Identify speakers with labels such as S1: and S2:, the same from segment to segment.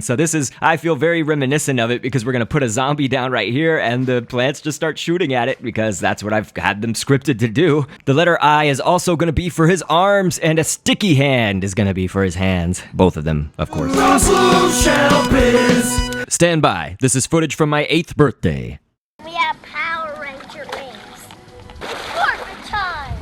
S1: So this is, I feel, very reminiscent of it because we're going to put a zombie down right here and the plants just start shooting at it because that's what I've had them scripted to do. The letter I is also going to be for his arms, and a sticky hand is going to be for his hands. Both of them, of course. Stand by. This is footage from my 8th birthday.
S2: We have Power Ranger names. Morphin' time!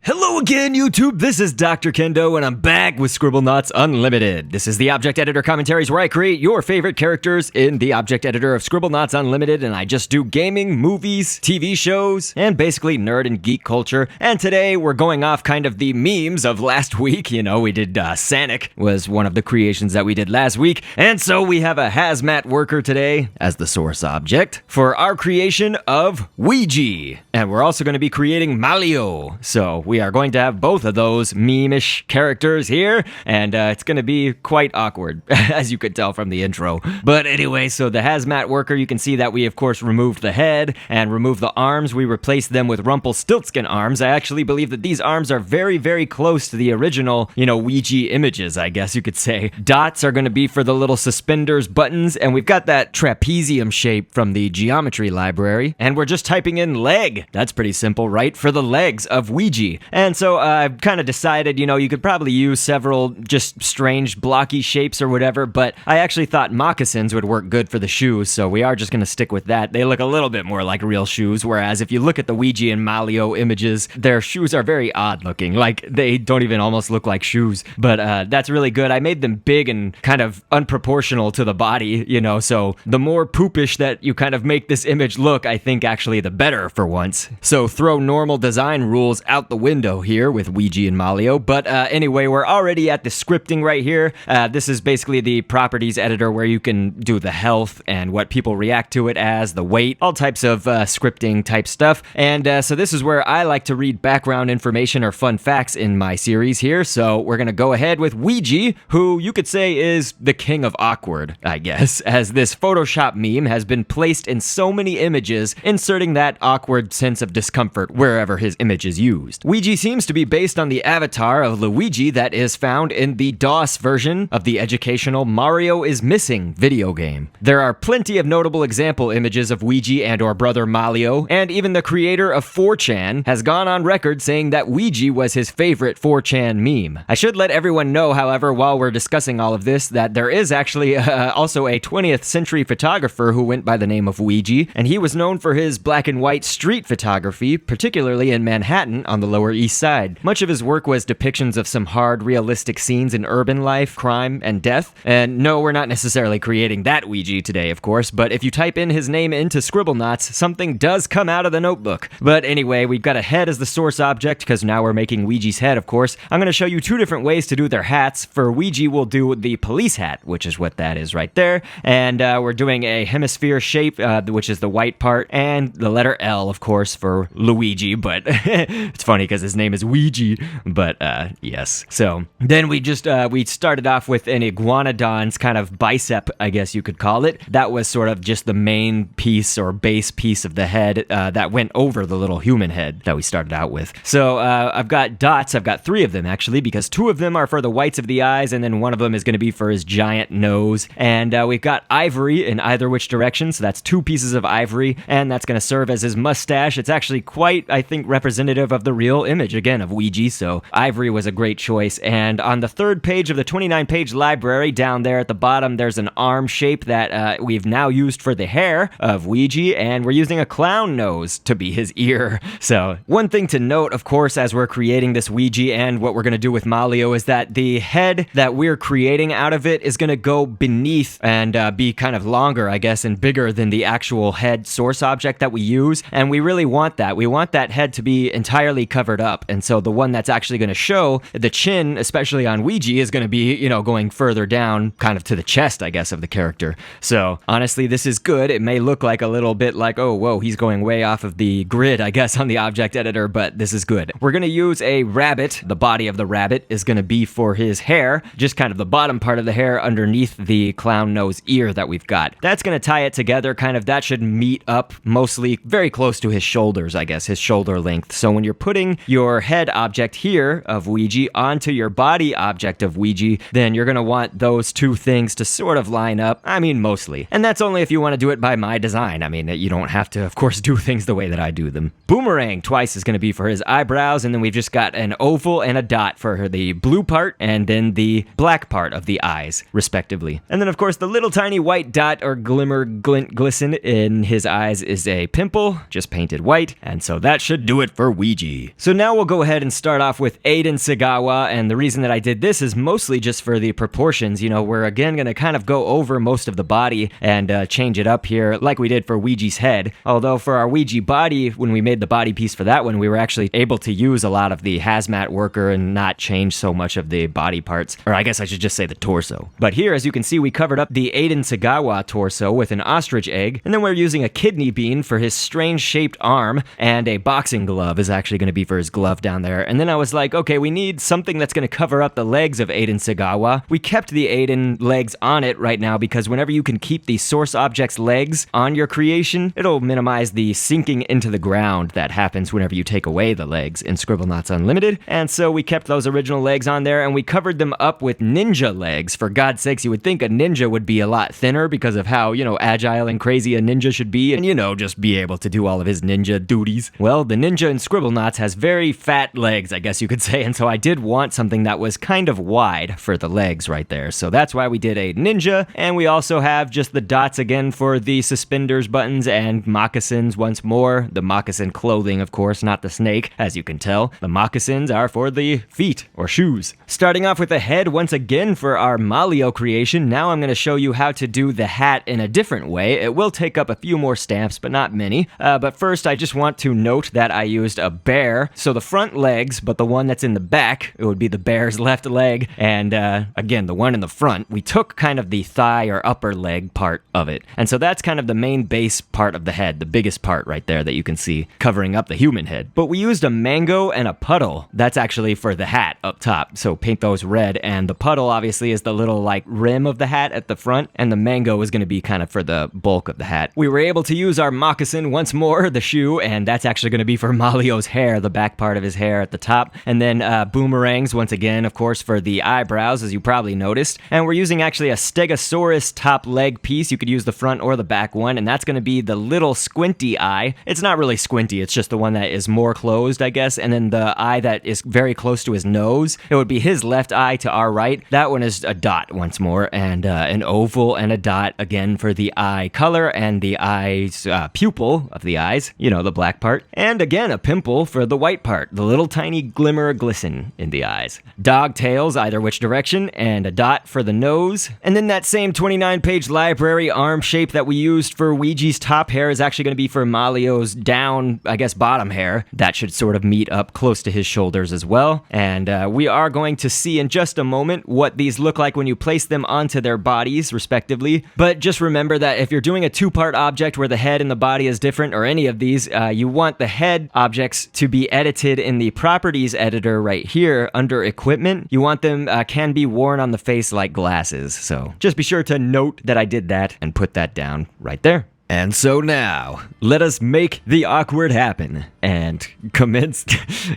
S1: Hello again, YouTube. This is Dr.Kendo, and I'm back with Scribblenauts Unlimited. This is the Object Editor commentaries where I create your favorite characters in the Object Editor of Scribblenauts Unlimited, and I just do gaming, movies, TV shows, and basically nerd and geek culture. And today we're going off kind of the memes of last week. You know, we did Sanic was one of the creations that we did last week, and so we have a HAZMAT worker today as the source object for our creation of Weegee. And we're also going to be creating Malleo. So we are going to have both of those meme-ish characters here, and it's going to be quite awkward, as you could tell from the intro. But anyway, so the HAZMAT worker, you can see that we, of course, removed the head and removed the arms. We replaced them with Rumpelstiltskin arms. I actually believe that these arms are very, very close to the original, Weegee images, I guess you could say. Dots are going to be for the little suspenders buttons, and we've got that trapezium shape from the geometry library, and we're just typing in leg. That's pretty simple, right? For the legs of Weegee. And so I've kind of decided, you could probably use several just strange blocky shapes or whatever, but I actually thought moccasins would work good for the shoes, so we are just going to stick with that. They look a little bit more like real shoes, whereas if you look at the Weegee and Malleo images, their shoes are very odd looking. Like, they don't even almost look like shoes, but that's really good. I made them big and kind of unproportional to the body, so the more poopish that you kind of make this image look, I think actually the better for once. So throw normal design rules out the window here with Weegee and Malleo, but anyway, we're already at the scripting right here. This is basically the properties editor where you can do the health and what people react to it as, the weight, all types of scripting type stuff. And so this is where I like to read background information or fun facts in my series here. So we're gonna go ahead with Weegee, who you could say is the king of awkward, I guess, as this Photoshop meme has been placed in so many images, inserting that awkward sense of discomfort wherever his image is used. Weegee seems to be based on the avatar of Luigi that is found in the DOS version of the educational Mario is Missing video game. There are plenty of notable example images of Weegee and or brother Malleo, and even the creator of 4chan has gone on record saying that Weegee was his favorite 4chan meme. I should let everyone know, however, while we're discussing all of this, that there is actually also a 20th century photographer who went by the name of Weegee, and he was known for his black and white street photography, particularly in Manhattan on the Lower East Side. Much of his work was depictions of some hard, realistic scenes in urban life, crime, and death. And no, we're not necessarily creating that Weegee today, of course, but if you type in his name into Scribblenauts, something does come out of the notebook. But anyway, we've got a head as the source object, because now we're making Weegee's head, of course. I'm going to show you two different ways to do their hats. For Weegee, we'll do the police hat, which is what that is right there. And we're doing a hemisphere shape, which is the white part, and the letter L, of course, for Luigi, but it's funny because his name is Weegee, but yes. So then we just we started off with an iguanodon's kind of bicep, I guess you could call it. That was sort of just the main piece or base piece of the head that went over the little human head that we started out with. So I've got dots. I've got 3 of them actually, because 2 of them are for the whites of the eyes, and then one of them is going to be for his giant nose. And we've got ivory in either which direction, so that's 2 pieces of ivory, and that's going to serve as his mustache. It's actually quite, I think, representative of the real image, again, of Weegee, so ivory was a great choice. And on the 3rd page of the 29-page library, down there at the bottom, there's an arm shape that we've now used for the hair of Weegee, and we're using a clown nose to be his ear. So one thing to note, of course, as we're creating this Weegee and what we're going to do with Malleo is that the head that we're creating out of it is going to go beneath and be kind of longer, I guess, and bigger than the actual head source object that we use, and we really want that. We want that head to be entirely covered up, and so the one that's actually going to show the chin, especially on Weegee, is going to be, going further down, kind of to the chest, I guess, of the character. So honestly, this is good. It may look like a little bit like, oh, whoa, he's going way off of the grid, I guess, on the object editor, but this is good. We're going to use a rabbit. The body of the rabbit is going to be for his hair, just kind of the bottom part of the hair underneath the clown nose ear that we've got. That's going to tie it together, kind of. That should meet up mostly very close to his shoulders, I guess, his shoulder length. So when you're putting your head object here of Weegee onto your body object of Weegee, then you're going to want those two things to sort of line up. I mean, mostly. And that's only if you want to do it by my design. I mean, you don't have to, of course, do things the way that I do them. Boomerang twice is going to be for his eyebrows, and then we've just got an oval and a dot for the blue part and then the black part of the eyes, respectively. And then, of course, the little tiny white dot or glimmer, glint, glisten in his eyes is a pimple, just painted white, and so that should do it for Weegee. So now we'll go ahead and start off with AYDEN SEGAWA, and the reason that I did this is mostly just for the proportions. You know, we're again going to kind of go over most of the body and change it up here like we did for Weegee's head. Although for our Weegee body, when we made the body piece for that one, we were actually able to use a lot of the HAZMAT worker and not change so much of the body parts. Or I guess I should just say the torso. But here, as you can see, we covered up the AYDEN SEGAWA torso with an ostrich egg, and then we're using a kidney bean for his strange shaped arm, and a boxing glove is actually going to be for his glove down there. And then I was like, okay, we need something that's going to cover up the legs of AYDEN SEGAWA. We kept the AYDEN legs on it right now because whenever you can keep the source object's legs on your creation, it'll minimize the sinking into the ground that happens whenever you take away the legs in Scribblenauts Unlimited. And so we kept those original legs on there, and we covered them up with ninja legs. For God's sakes, you would think a ninja would be a lot thinner because of how, you know, agile and crazy a ninja should be, and, you know, just be able to do all of his ninja duties. Well, the ninja in Scribblenauts has very fat legs, I guess you could say, and so I did want something that was kind of wide for the legs right there. So that's why we did a ninja, and we also have just the dots again for the suspenders buttons and moccasins once more. The moccasin clothing, of course, not the snake, as you can tell. The moccasins are for the feet, or shoes. Starting off with the head once again for our Malleo creation. Now I'm going to show you how to do the hat in a different way. It will take up a few more stamps, but not many. But first, I just want to note that I used a bear. So the front legs, but the one that's in the back, it would be the bear's left leg. And again, the one in the front, we took kind of the thigh or upper leg part of it. And so that's kind of the main base part of the head, the biggest part right there that you can see covering up the human head. But we used a mango and a puddle. That's actually for the hat up top. So paint those red, and the puddle obviously is the little like rim of the hat at the front, and the mango is going to be kind of for the bulk of the hat. We were able to use our moccasin once more, the shoe, and that's actually going to be for Malleo's hair, the back part of his hair at the top. And then boomerangs once again, of course, for the eyebrows, as you probably noticed. And we're using actually a Stegosaurus top leg piece. You could use the front or the back one, and that's going to be the little squinty eye. It's not really squinty, it's just the one that is more closed, I guess. And then the eye that is very close to his nose, it would be his left eye to our right. That one is a dot once more, and an oval and a dot again for the eye color and the eye's pupil of the eyes, you know, the black part. And again, a pimple for the white part, the little tiny glimmer glisten in the eyes. Dog tails either which direction, and a dot for the nose. And then that same 29-page library arm shape that we used for Weegee's top hair is actually going to be for Malleo's down, I guess, bottom hair. That should sort of meet up close to his shoulders as well. And we are going to see in just a moment what these look like when you place them onto their bodies, respectively. But just remember that if you're doing a two-part object where the head and the body is different, or any of these, you want the head objects to be edited in the properties editor right here under equipment. You want them can be worn on the face like glasses. So just be sure to note that I did that and put that down right there. And so now, let us make the awkward happen. And commence.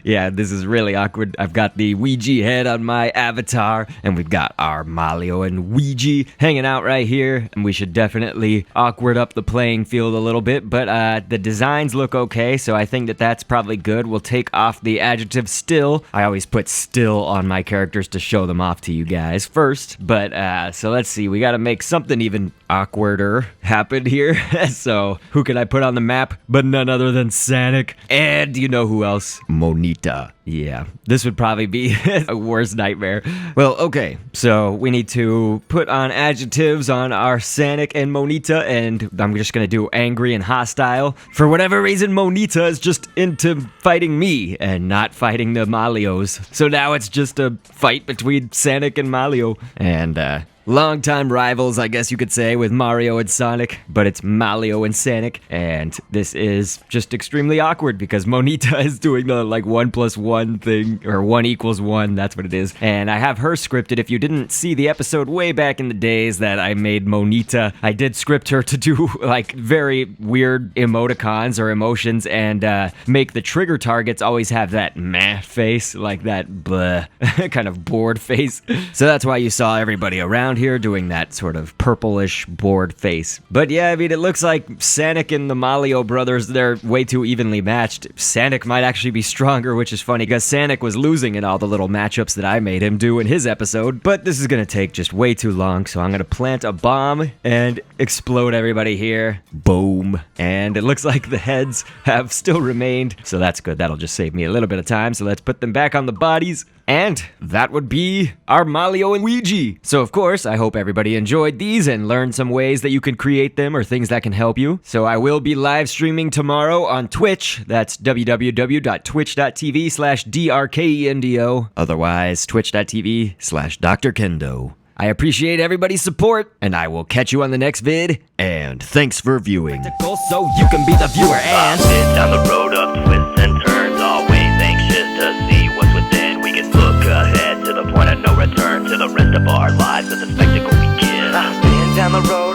S1: Yeah, this is really awkward. I've got the Weegee head on my avatar, and we've got our Malleo and Weegee hanging out right here. And we should definitely awkward up the playing field a little bit, but the designs look okay, so I think that that's probably good. We'll take off the adjective still. I always put still on my characters to show them off to you guys first. But, so let's see. We gotta make something even awkwarder happen here. So, who can I put on the map but none other than Sanic? And you know who else? Monita. Yeah, this would probably be a worst nightmare. Well, okay, so we need to put on adjectives on our Sanic and Monita, and I'm just gonna do angry and hostile. For whatever reason, Monita is just into fighting me and not fighting the Malleos. So now it's just a fight between Sanic and Malleo. And, longtime rivals, I guess you could say, with Mario and Sonic, but it's Malleo and Sanic, and this is just extremely awkward because Monita is doing the, like, 1+1 1 thing, or 1 equals 1, that's what it is. And I have her scripted. If you didn't see the episode way back in the days that I made Monita, I did script her to do like very weird emoticons or emotions and make the trigger targets always have that meh face, like that bleh kind of bored face. So that's why you saw everybody around here doing that sort of purplish bored face. But yeah, I mean, it looks like Sanic and the Malleo brothers, they're way too evenly matched. Sanic might actually be stronger, which is funny because Sanic was losing in all the little matchups that I made him do in his episode. But this is gonna take just way too long, so I'm gonna plant a bomb and explode everybody here. Boom. And it looks like the heads have still remained, so that's good. That'll just save me a little bit of time. So let's put them back on the bodies. And that would be our Malleo and Weegee. So of course, I hope everybody enjoyed these and learned some ways that you can create them or things that can help you. So I will be live streaming tomorrow on Twitch. That's www.twitch.tv/DRKENDO. Otherwise, twitch.tv/Dr.Kendo. I appreciate everybody's support, and I will catch you on the next vid, and thanks for viewing. So you can be the viewer and
S3: down the road of twists and turns, always anxious to see what's within. We can look ahead to the point of no return, to the rest of our lives as the spectacle begins. I've been down the road